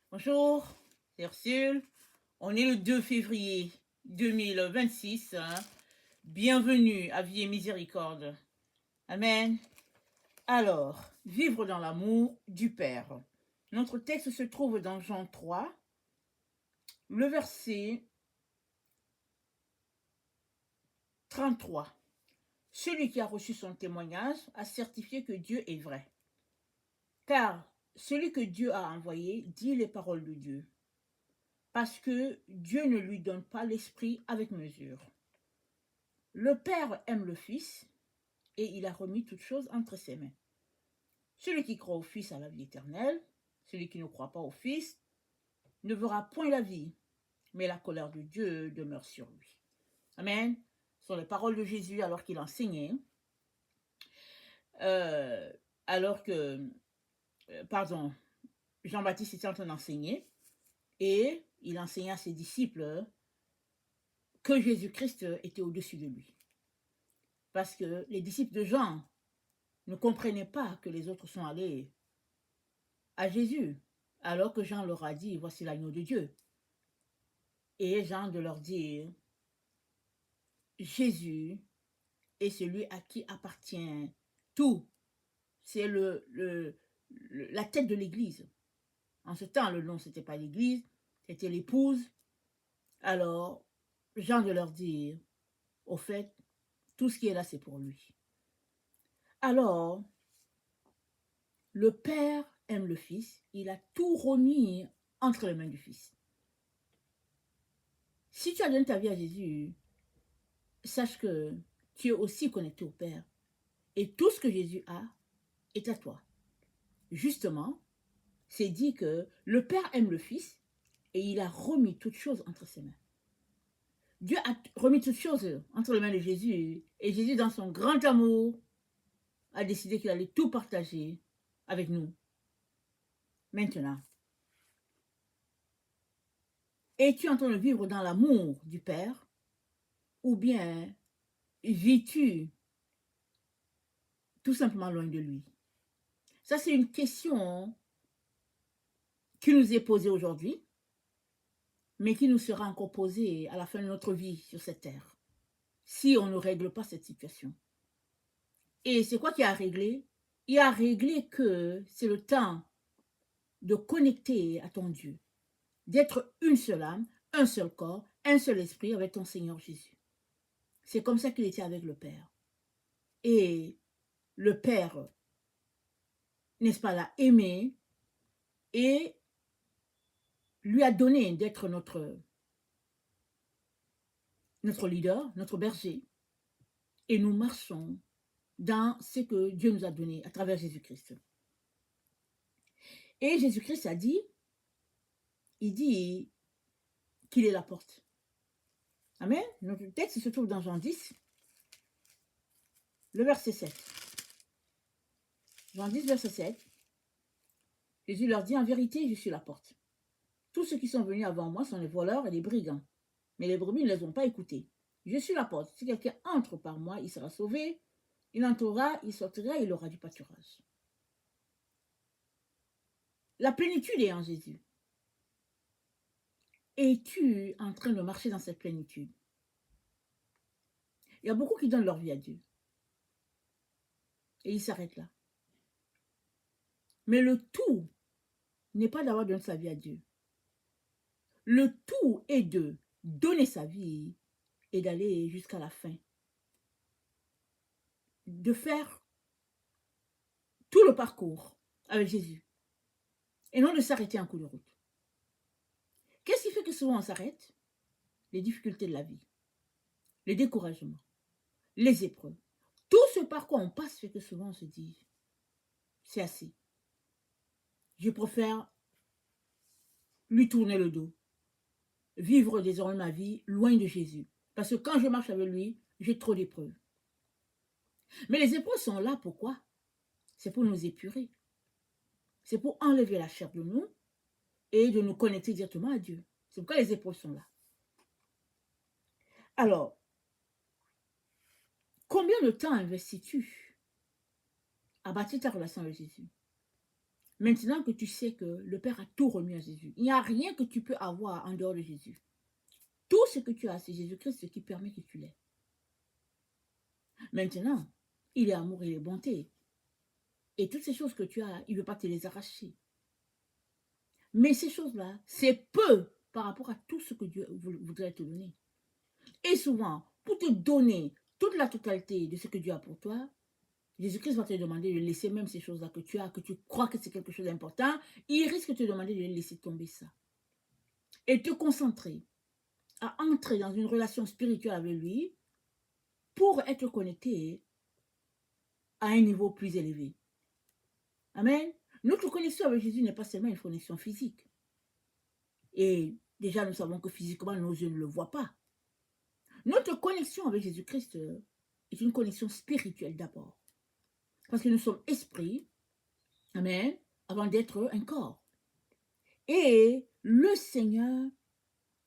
Bonjour, c'est Ursule. On est le 2 février 2026. Bienvenue à Vie et Miséricorde. Amen. Alors, vivre dans l'amour du Père. Notre texte se trouve dans Jean 3, le verset 33. Celui qui a reçu son témoignage a certifié que Dieu est vrai. Car celui que Dieu a envoyé dit les paroles de Dieu. Parce que Dieu ne lui donne pas l'esprit avec mesure. Le Père aime le Fils et il a remis toutes choses entre ses mains. Celui qui croit au Fils a la vie éternelle. Celui qui ne croit pas au Fils ne verra point la vie, mais la colère de Dieu demeure sur lui. Amen. Ce sont les paroles de Jésus alors qu'il enseignait. Alors que, Jean-Baptiste était en train d'enseigner et il enseignait à ses disciples que Jésus-Christ était au-dessus de lui. Parce que les disciples de Jean ne comprenaient pas que les autres sont allés à Jésus, alors que Jean leur a dit, voici l'agneau de Dieu. Et Jean de leur dire, Jésus est celui à qui appartient tout. C'est la tête de l'Église. En ce temps, le nom, ce n'était pas l'Église, c'était l'épouse. Alors, Jean de leur dire, au fait, tout ce qui est là, c'est pour lui. Alors, le Père aime le Fils, il a tout remis entre les mains du Fils. Si tu as donné ta vie à Jésus, sache que tu es aussi connecté au Père. Et tout ce que Jésus a est à toi. Justement, c'est dit que le Père aime le Fils et il a remis toutes choses entre ses mains. Dieu a remis toutes choses entre les mains de Jésus et Jésus, dans son grand amour, a décidé qu'il allait tout partager avec nous. Maintenant, es-tu en train de vivre dans l'amour du Père ou bien vis-tu tout simplement loin de lui? Ça, c'est une question qui nous est posée aujourd'hui, mais qui nous sera encore posée à la fin de notre vie sur cette terre, si on ne règle pas cette situation. Et c'est quoi qui a réglé? Il a réglé que c'est le temps de connecter à ton Dieu, d'être une seule âme, un seul corps, un seul esprit avec ton Seigneur Jésus. C'est comme ça qu'il était avec le Père. Et le Père, n'est-ce pas, l'a aimé et lui a donné d'être notre leader, notre berger. Et nous marchons dans ce que Dieu nous a donné à travers Jésus-Christ. Et Jésus-Christ a dit, il dit qu'il est la porte. Amen. Notre texte se trouve dans Jean 10, le verset 7. Jean 10, verset 7. Jésus leur dit, en vérité, je suis la porte. Tous ceux qui sont venus avant moi sont les voleurs et les brigands. Mais les brebis ne les ont pas écoutés. Je suis la porte. Si quelqu'un entre par moi, il sera sauvé. Il entrera, il sortira, il aura du pâturage. La plénitude est en Jésus. Es-tu en train de marcher dans cette plénitude? Il y a beaucoup qui donnent leur vie à Dieu. Et ils s'arrêtent là. Mais le tout n'est pas d'avoir donné sa vie à Dieu. Le tout est de donner sa vie et d'aller jusqu'à la fin. De faire tout le parcours avec Jésus. Et non de s'arrêter en cours de route. Qu'est-ce qui fait que souvent on s'arrête? Les difficultés de la vie, les découragements, les épreuves. Tout ce par quoi on passe fait que souvent on se dit, c'est assez. Je préfère lui tourner le dos. Vivre désormais ma vie loin de Jésus. Parce que quand je marche avec lui, j'ai trop d'épreuves. Mais les épreuves sont là, pourquoi? C'est pour nous épurer. C'est pour enlever la chair de nous et de nous connecter directement à Dieu. C'est pourquoi les épreuves sont là. Alors, combien de temps investis-tu à bâtir ta relation avec Jésus? Maintenant que tu sais que le Père a tout remis à Jésus, il n'y a rien que tu peux avoir en dehors de Jésus. Tout ce que tu as, c'est Jésus-Christ, ce qui permet que tu l'aies. Maintenant, il est amour, il est bonté. Et toutes ces choses que tu as, il ne veut pas te les arracher. Mais ces choses-là, c'est peu par rapport à tout ce que Dieu voudrait te donner. Et souvent, pour te donner toute la totalité de ce que Dieu a pour toi, Jésus-Christ va te demander de laisser même ces choses-là que tu as, que tu crois que c'est quelque chose d'important, il risque de te demander de laisser tomber ça. Et te concentrer à entrer dans une relation spirituelle avec lui pour être connecté à un niveau plus élevé. Amen. Notre connexion avec Jésus n'est pas seulement une connexion physique. Et déjà, nous savons que physiquement, nos yeux ne le voient pas. Notre connexion avec Jésus-Christ est une connexion spirituelle d'abord. Parce que nous sommes esprits, amen, avant d'être un corps. Et le Seigneur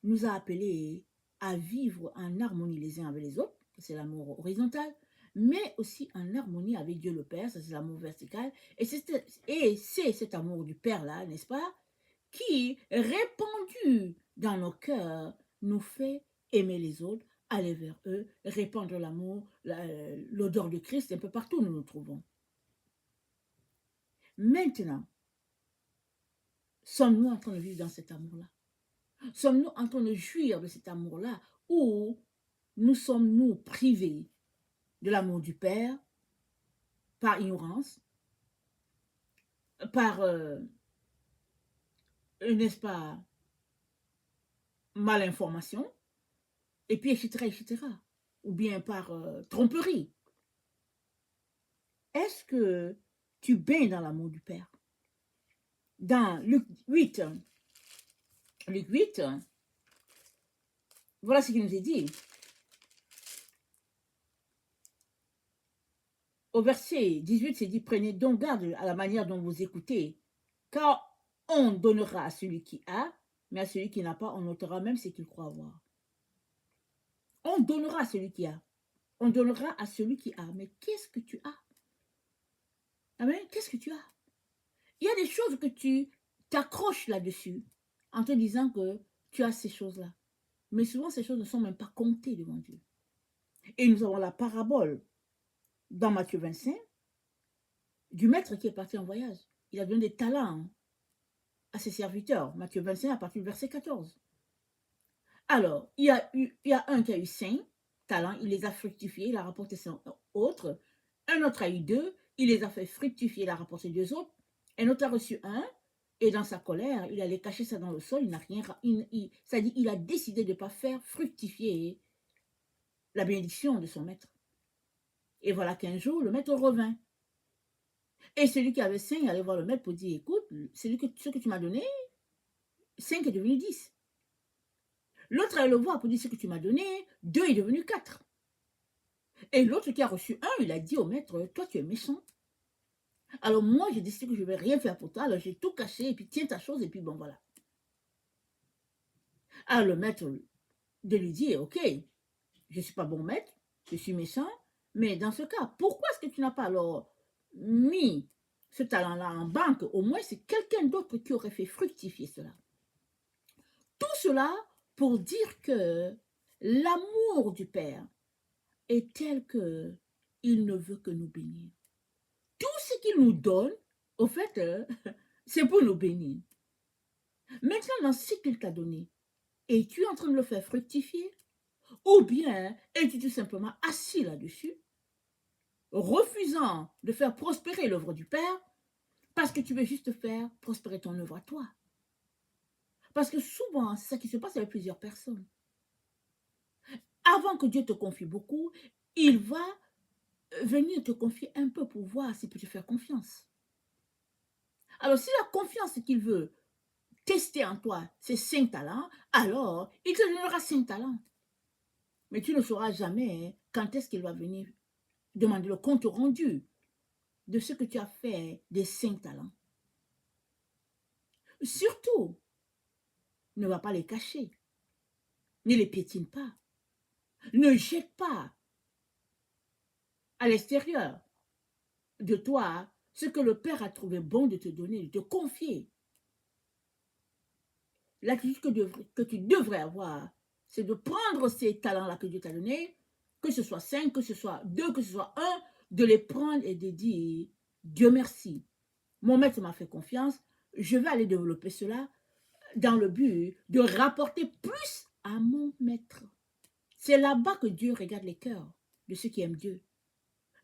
nous a appelés à vivre en harmonie les uns avec les autres, c'est l'amour horizontal, mais aussi en harmonie avec Dieu le Père, ça c'est l'amour vertical. Et c'est cet amour du Père-là, n'est-ce pas, qui, répandu dans nos cœurs, nous fait aimer les autres, aller vers eux, répandre l'amour, l'odeur de Christ un peu partout où nous nous trouvons. Maintenant, sommes-nous en train de vivre dans cet amour-là? Sommes-nous en train de jouir de cet amour-là ou nous sommes-nous privés de l'amour du Père par ignorance, par, n'est-ce pas, malinformation, et puis etc. Ou bien par tromperie. Est-ce que tu baignes dans l'amour du Père? Dans Luc 8, voilà ce qu'il nous est dit. Au verset 18, c'est dit, prenez donc garde à la manière dont vous écoutez, car on donnera à celui qui a, mais à celui qui n'a pas, on ôtera même ce qu'il croit avoir. On donnera à celui qui a. On donnera à celui qui a. Mais qu'est-ce que tu as? Amen. Qu'est-ce que tu as? Il y a des choses que tu t'accroches là-dessus en te disant que tu as ces choses-là. Mais souvent, ces choses ne sont même pas comptées devant Dieu. Et nous avons la parabole dans Matthieu 25 du maître qui est parti en voyage. Il a donné des talents à ses serviteurs. Matthieu 25 à partir du verset 14. Alors, il y a un qui a eu 5 talents, il les a fructifiés, il a rapporté 5 autres. Un autre a eu 2, il les a fait fructifier, il a rapporté 2 autres. Un autre a reçu 1, et dans sa colère, il allait cacher ça dans le sol, il n'a rien, c'est-à-dire il a décidé de ne pas faire fructifier la bénédiction de son maître. Et voilà qu'un jour, le maître revint. Et celui qui avait 5 allait voir le maître pour dire, écoute, ce que tu m'as donné, 5 est devenu 10. L'autre allait le voir pour dire, ce que tu m'as donné, 2 est devenu 4. Et l'autre qui a reçu 1, il a dit au maître, toi tu es méchant. Alors moi, j'ai décidé que je ne vais rien faire pour toi, alors j'ai tout caché, et puis tiens ta chose, et puis bon, voilà. Alors le maître de lui dire, ok, je ne suis pas bon maître, je suis méchant, mais dans ce cas, pourquoi est-ce que tu n'as pas alors mis ce talent-là en banque? Au moins, c'est quelqu'un d'autre qui aurait fait fructifier cela. Tout cela pour dire que l'amour du Père est tel que il ne veut que nous bénir. Tout ce qu'il nous donne, au fait, c'est pour nous bénir. Maintenant, dans ce qu'il t'a donné, es-tu en train de le faire fructifier? Ou bien es-tu tout simplement assis là-dessus, refusant de faire prospérer l'œuvre du Père, parce que tu veux juste faire prospérer ton œuvre à toi? Parce que souvent, c'est ça qui se passe avec plusieurs personnes. Avant que Dieu te confie beaucoup, il va venir te confier un peu pour voir s'il peut te faire confiance. Alors, si la confiance qu'il veut tester en toi ces 5 talents, alors il te donnera 5 talents. Mais tu ne sauras jamais quand est-ce qu'il va venir demander le compte rendu de ce que tu as fait des 5 talents. Surtout, ne va pas les cacher. Ne les piétine pas. Ne jette pas à l'extérieur de toi ce que le Père a trouvé bon de te donner, de te confier. L'attitude que tu devrais avoir, c'est de prendre ces talents-là que Dieu t'a donnés, que ce soit 5, que ce soit 2, que ce soit 1, de les prendre et de dire, Dieu merci. Mon maître m'a fait confiance, je vais aller développer cela dans le but de rapporter plus à mon maître. C'est là-bas que Dieu regarde les cœurs de ceux qui aiment Dieu.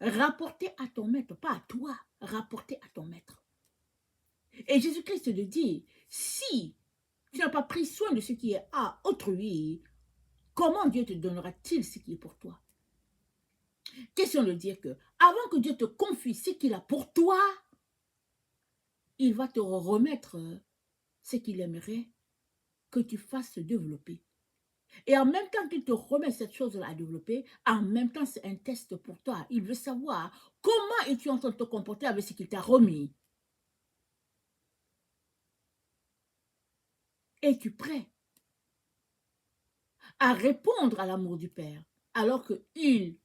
Rapporter à ton maître, pas à toi, rapporter à ton maître. Et Jésus-Christ te dit, si tu n'as pas pris soin de ce qui est à autrui, comment Dieu te donnera-t-il ce qui est pour toi? Question de dire que, avant que Dieu te confie ce qu'il a pour toi, il va te remettre ce qu'il aimerait que tu fasses se développer. Et en même temps qu'il te remet cette chose-là à développer, en même temps, c'est un test pour toi. Il veut savoir comment es-tu en train de te comporter avec ce qu'il t'a remis. Es-tu prêt à répondre à l'amour du Père alors qu'il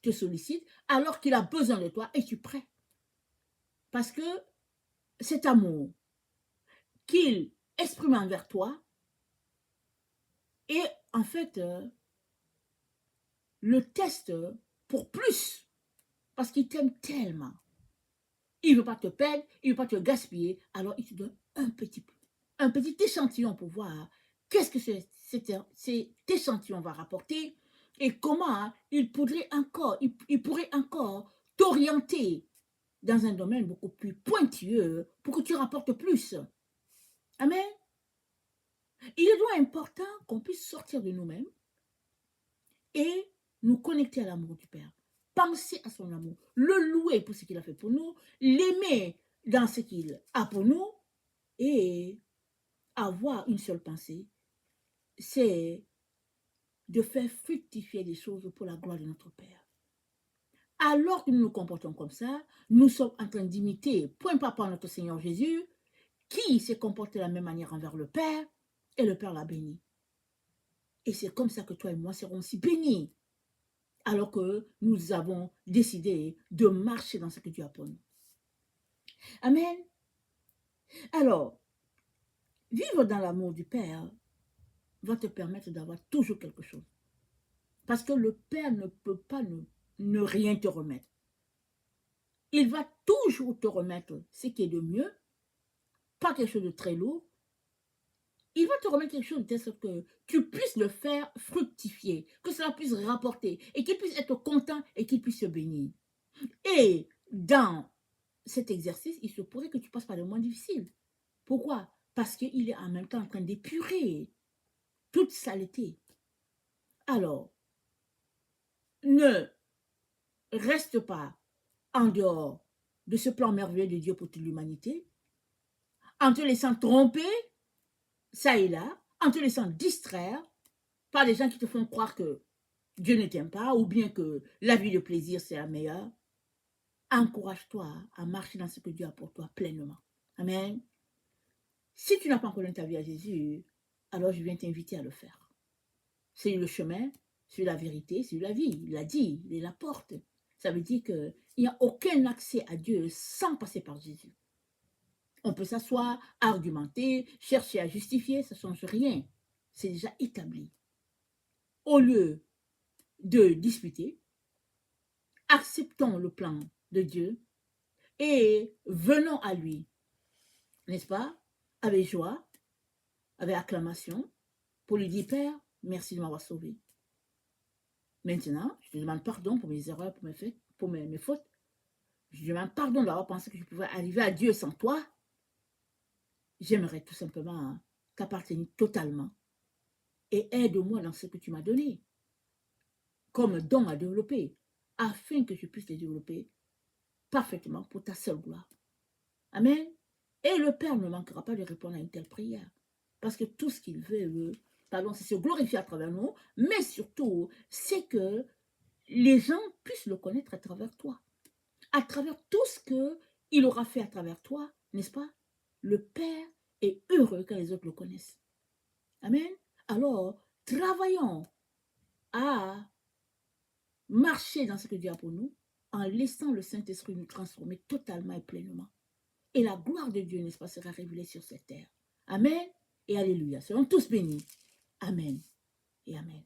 te sollicite, alors qu'il a besoin de toi? Es-tu prêt? Parce que cet amour qu'il exprime envers toi est en fait le test pour plus. Parce qu'il t'aime tellement. Il ne veut pas te perdre, il ne veut pas te gaspiller, alors il te donne un petit échantillon pour voir qu'est-ce que cet échantillon va rapporter et comment il pourrait encore t'orienter dans un domaine beaucoup plus pointilleux pour que tu rapportes plus. Amen. Il est donc important qu'on puisse sortir de nous-mêmes et nous connecter à l'amour du Père. Penser à son amour, le louer pour ce qu'il a fait pour nous, l'aimer dans ce qu'il a pour nous et avoir une seule pensée, c'est de faire fructifier des choses pour la gloire de notre Père. Alors que nous nous comportons comme ça, nous sommes en train d'imiter point par point notre Seigneur Jésus, qui s'est comporté de la même manière envers le Père, et le Père l'a béni. Et c'est comme ça que toi et moi serons aussi bénis, alors que nous avons décidé de marcher dans ce que Dieu a pour nous. Amen. Alors, vivre dans l'amour du Père va te permettre d'avoir toujours quelque chose. Parce que le Père ne peut pas ne rien te remettre. Il va toujours te remettre ce qui est de mieux, pas quelque chose de très lourd. Il va te remettre quelque chose de telle sorte que tu puisses le faire fructifier, que cela puisse rapporter et qu'il puisse être content et qu'il puisse se bénir. Et dans cet exercice, il se pourrait que tu passes par le moins difficile. Pourquoi? Parce qu'il est en même temps en train d'épurer toute saleté. Alors, ne reste pas en dehors de ce plan merveilleux de Dieu pour toute l'humanité, en te laissant tromper, ça et là, en te laissant distraire par des gens qui te font croire que Dieu ne t'aime pas ou bien que la vie de plaisir, c'est la meilleure. Encourage-toi à marcher dans ce que Dieu a pour toi pleinement. Amen. Si tu n'as pas encore donné ta vie à Jésus, alors je viens t'inviter à le faire. C'est le chemin, c'est la vérité, c'est la vie. Il l'a dit, il est la porte. Ça veut dire qu'il n'y a aucun accès à Dieu sans passer par Jésus. On peut s'asseoir, argumenter, chercher à justifier, ça ne change rien. C'est déjà établi. Au lieu de discuter, acceptons le plan de Dieu et venons à lui, n'est-ce pas, avec joie, avec acclamation, pour lui dire, Père, merci de m'avoir sauvé. Maintenant, je te demande pardon pour mes erreurs, pour mes fautes. Je te demande pardon d'avoir pensé que je pouvais arriver à Dieu sans toi. J'aimerais tout simplement t'appartenir totalement. Et aide-moi dans ce que tu m'as donné, comme don à développer, afin que je puisse les développer parfaitement pour ta seule gloire. Amen. Et le Père ne manquera pas de répondre à une telle prière. Parce que tout ce qu'il veut, c'est se glorifier à travers nous, mais surtout, c'est que les gens puissent le connaître à travers toi. À travers tout ce qu'il aura fait à travers toi, n'est-ce pas? Le Père est heureux quand les autres le connaissent. Amen. Alors, travaillons à marcher dans ce que Dieu a pour nous, en laissant le Saint-Esprit nous transformer totalement et pleinement. Et la gloire de Dieu, n'est-ce pas, sera révélée sur cette terre. Amen et alléluia. Serons tous bénis. Amen et amen.